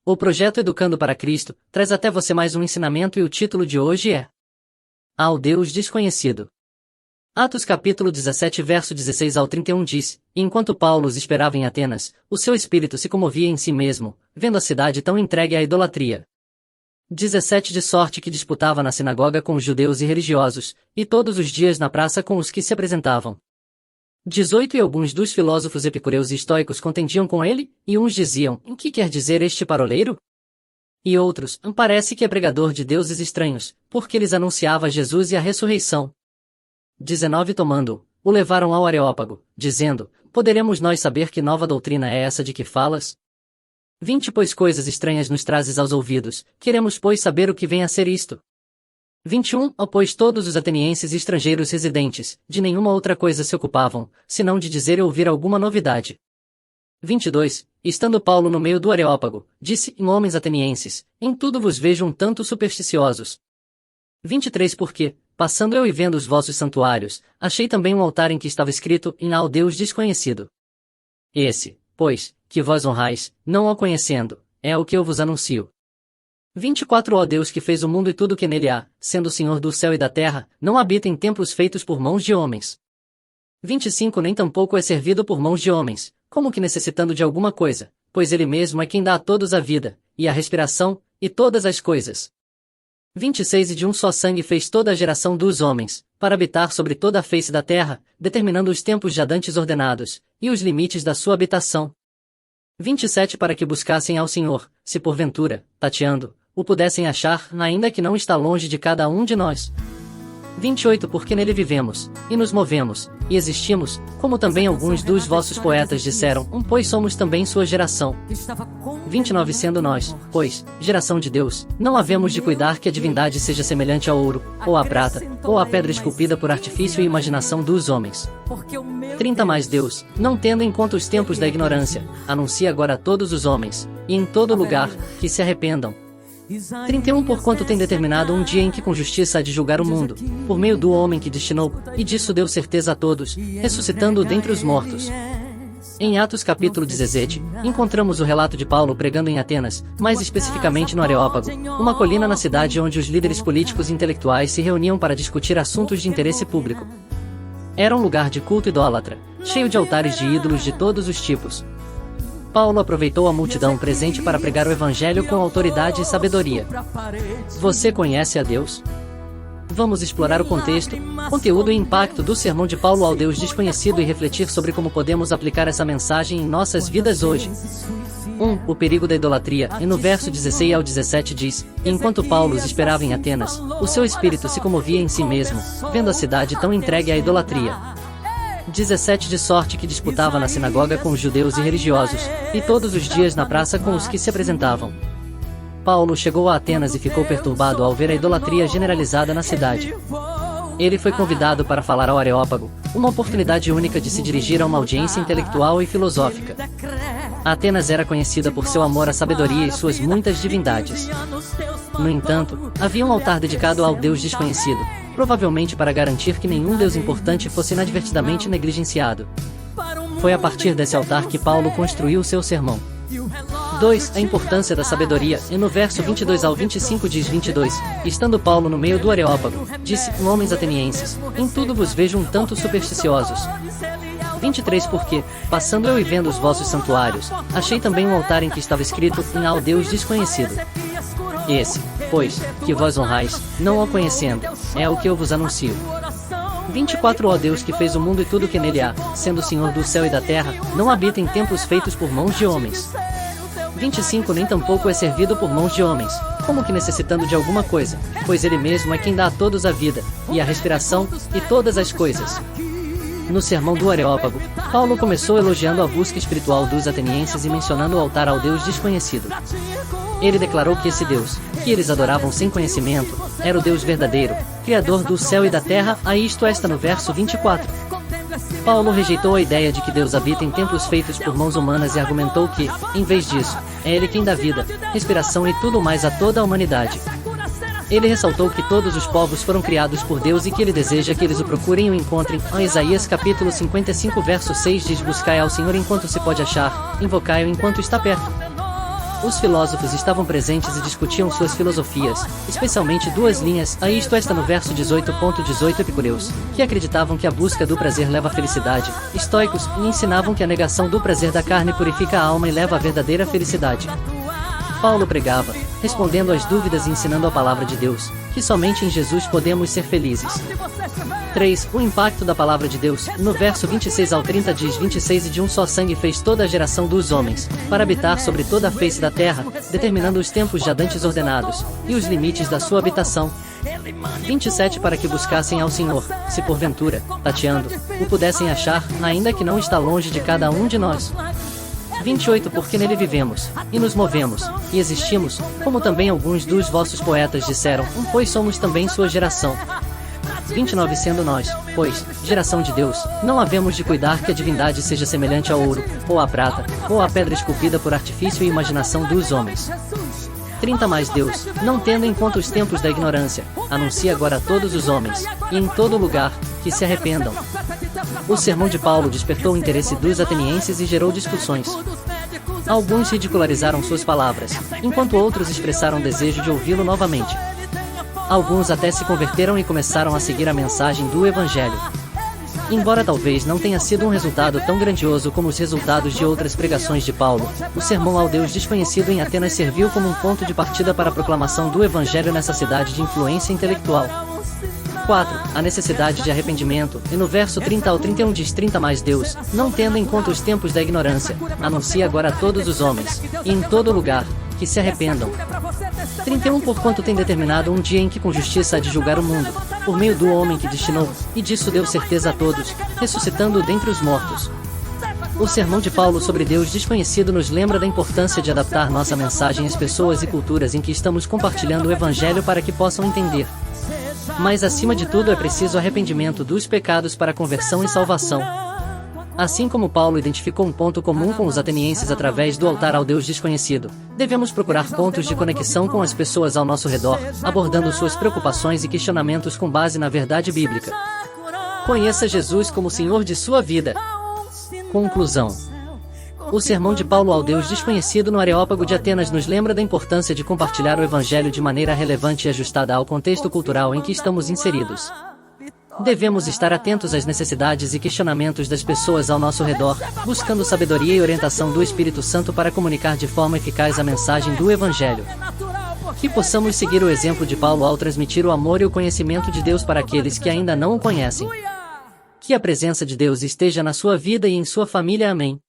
O projeto Educando para Cristo traz até você mais um ensinamento e o título de hoje é Ao Deus Desconhecido. Atos capítulo 17 verso 16 ao 31 diz, e enquanto Paulo os esperava em Atenas, o seu espírito se comovia em si mesmo, vendo a cidade tão entregue à idolatria. 17 De sorte que disputava na sinagoga com os judeus e religiosos, e todos os dias na praça com os que se apresentavam. 18 E alguns dos filósofos epicureus e estoicos contendiam com ele, e uns diziam, o que quer dizer este paroleiro? E outros, parece que é pregador de deuses estranhos, porque lhes anunciava Jesus e a ressurreição. 19 Tomando-o, o levaram ao Areópago, dizendo, poderemos nós saber que nova doutrina é essa de que falas? 20 Pois coisas estranhas nos trazes aos ouvidos, queremos pois saber o que vem a ser isto. 21 Pois todos os atenienses e estrangeiros residentes, de nenhuma outra coisa se ocupavam, senão de dizer e ouvir alguma novidade. 22 Estando Paulo no meio do Areópago, disse, homens atenienses, em tudo vos vejo um tanto supersticiosos. 23 Porque, passando eu e vendo os vossos santuários, achei também um altar em que estava escrito, em ao Deus desconhecido. Esse, pois, que vós honrais, não o conhecendo, é o que eu vos anuncio. 24 Ó Deus que fez o mundo e tudo que nele há, sendo o Senhor do céu e da terra, não habita em templos feitos por mãos de homens. 25 Nem tampouco é servido por mãos de homens, como que necessitando de alguma coisa, pois ele mesmo é quem dá a todos a vida, e a respiração, e todas as coisas. 26 E de um só sangue fez toda a geração dos homens, para habitar sobre toda a face da terra, determinando os tempos já dantes ordenados, e os limites da sua habitação. 27 Para que buscassem ao Senhor, se porventura, tateando, o pudessem achar, ainda que não está longe de cada um de nós. 28 Porque nele vivemos, e nos movemos, e existimos, como também alguns dos vossos poetas disseram, pois somos também sua geração. 29 Sendo nós, pois, geração de Deus, não havemos de cuidar que a divindade seja semelhante ao ouro, ou à prata, ou à pedra esculpida por artifício e imaginação dos homens. 30 Mais Deus, não tendo em conta os tempos da ignorância, anuncia agora a todos os homens, e em todo lugar, que se arrependam. 31 Porquanto tem determinado um dia em que com justiça há de julgar o mundo, por meio do homem que destinou, e disso deu certeza a todos, ressuscitando-o dentre os mortos. Em Atos capítulo 17, encontramos o relato de Paulo pregando em Atenas, mais especificamente no Areópago, uma colina na cidade onde os líderes políticos e intelectuais se reuniam para discutir assuntos de interesse público. Era um lugar de culto idólatra, cheio de altares de ídolos de todos os tipos. Paulo aproveitou a multidão presente para pregar o evangelho com autoridade e sabedoria. Você conhece a Deus? Vamos explorar o contexto, conteúdo e impacto do sermão de Paulo ao Deus desconhecido e refletir sobre como podemos aplicar essa mensagem em nossas vidas hoje. 1. O perigo da idolatria, e no verso 16 ao 17 diz, enquanto Paulo os esperava em Atenas, o seu espírito se comovia em si mesmo, vendo a cidade tão entregue à idolatria. 17 De sorte que disputava na sinagoga com os judeus e religiosos, e todos os dias na praça com os que se apresentavam. Paulo chegou a Atenas e ficou perturbado ao ver a idolatria generalizada na cidade. Ele foi convidado para falar ao Areópago, uma oportunidade única de se dirigir a uma audiência intelectual e filosófica. Atenas era conhecida por seu amor à sabedoria e suas muitas divindades. No entanto, havia um altar dedicado ao Deus desconhecido, provavelmente para garantir que nenhum Deus importante fosse inadvertidamente negligenciado. Foi a partir desse altar que Paulo construiu seu sermão. 2. A importância da sabedoria, e no verso 22 ao 25 diz 22, estando Paulo no meio do Areópago, disse, homens atenienses, em tudo vos vejo um tanto supersticiosos. 23 Porque, passando eu e vendo os vossos santuários, achei também um altar em que estava escrito, em ao Deus desconhecido. Esse, pois, que vós honrais, não o conhecendo, é o que eu vos anuncio. 24 Ó Deus que fez o mundo e tudo que nele há, sendo o Senhor do céu e da terra, não habita em templos feitos por mãos de homens. 25 Nem tampouco é servido por mãos de homens, como que necessitando de alguma coisa, pois ele mesmo é quem dá a todos a vida, e a respiração, e todas as coisas. No sermão do Areópago, Paulo começou elogiando a busca espiritual dos atenienses e mencionando o altar ao Deus desconhecido. Ele declarou que esse Deus, que eles adoravam sem conhecimento, era o Deus verdadeiro, Criador do céu e da terra, a isto está no verso 24. Paulo rejeitou a ideia de que Deus habita em templos feitos por mãos humanas e argumentou que, em vez disso, é Ele quem dá vida, respiração e tudo mais a toda a humanidade. Ele ressaltou que todos os povos foram criados por Deus e que Ele deseja que eles o procurem e o encontrem. Isaías capítulo 55 verso 6 diz: buscai ao Senhor enquanto se pode achar, invocai-o enquanto está perto. Os filósofos estavam presentes e discutiam suas filosofias, especialmente duas linhas, esta no verso 18.18 epicureus, que acreditavam que a busca do prazer leva à felicidade, estoicos, e ensinavam que a negação do prazer da carne purifica a alma e leva à verdadeira felicidade. Paulo pregava, respondendo às dúvidas e ensinando a palavra de Deus, que somente em Jesus podemos ser felizes. 3. O impacto da palavra de Deus. No verso 26 ao 30 diz 26 e de um só sangue fez toda a geração dos homens, para habitar sobre toda a face da terra, determinando os tempos já dantes ordenados, e os limites da sua habitação. 27 Para que buscassem ao Senhor, se porventura, tateando, o pudessem achar, ainda que não está longe de cada um de nós. 28 Porque nele vivemos, e nos movemos, e existimos, como também alguns dos vossos poetas disseram, pois somos também sua geração. 29 Sendo nós, pois, geração de Deus, não havemos de cuidar que a divindade seja semelhante ao ouro, ou à prata, ou à pedra esculpida por artifício e imaginação dos homens. 30 Mais Deus, não tendo em conta os tempos da ignorância, anuncia agora a todos os homens, e em todo lugar, que se arrependam. O sermão de Paulo despertou o interesse dos atenienses e gerou discussões. Alguns ridicularizaram suas palavras, enquanto outros expressaram desejo de ouvi-lo novamente. Alguns até se converteram e começaram a seguir a mensagem do Evangelho. Embora talvez não tenha sido um resultado tão grandioso como os resultados de outras pregações de Paulo, o sermão ao Deus desconhecido em Atenas serviu como um ponto de partida para a proclamação do Evangelho nessa cidade de influência intelectual. 4. A necessidade de arrependimento, e no verso 30 ao 31 diz 30 Mais Deus, não tendo em conta os tempos da ignorância, anuncia agora a todos os homens, e em todo lugar, que se arrependam. 31 Porquanto tem determinado um dia em que com justiça há de julgar o mundo, por meio do homem que destinou, e disso deu certeza a todos, ressuscitando-o dentre os mortos. O sermão de Paulo sobre Deus desconhecido nos lembra da importância de adaptar nossa mensagem às pessoas e culturas em que estamos compartilhando o Evangelho para que possam entender. Mas acima de tudo é preciso arrependimento dos pecados para conversão e salvação. Assim como Paulo identificou um ponto comum com os atenienses através do altar ao Deus desconhecido, devemos procurar pontos de conexão com as pessoas ao nosso redor, abordando suas preocupações e questionamentos com base na verdade bíblica. Conheça Jesus como Senhor de sua vida. Conclusão. O sermão de Paulo ao Deus desconhecido no Areópago de Atenas nos lembra da importância de compartilhar o Evangelho de maneira relevante e ajustada ao contexto cultural em que estamos inseridos. Devemos estar atentos às necessidades e questionamentos das pessoas ao nosso redor, buscando sabedoria e orientação do Espírito Santo para comunicar de forma eficaz a mensagem do Evangelho. Que possamos seguir o exemplo de Paulo ao transmitir o amor e o conhecimento de Deus para aqueles que ainda não o conhecem. Que a presença de Deus esteja na sua vida e em sua família. Amém.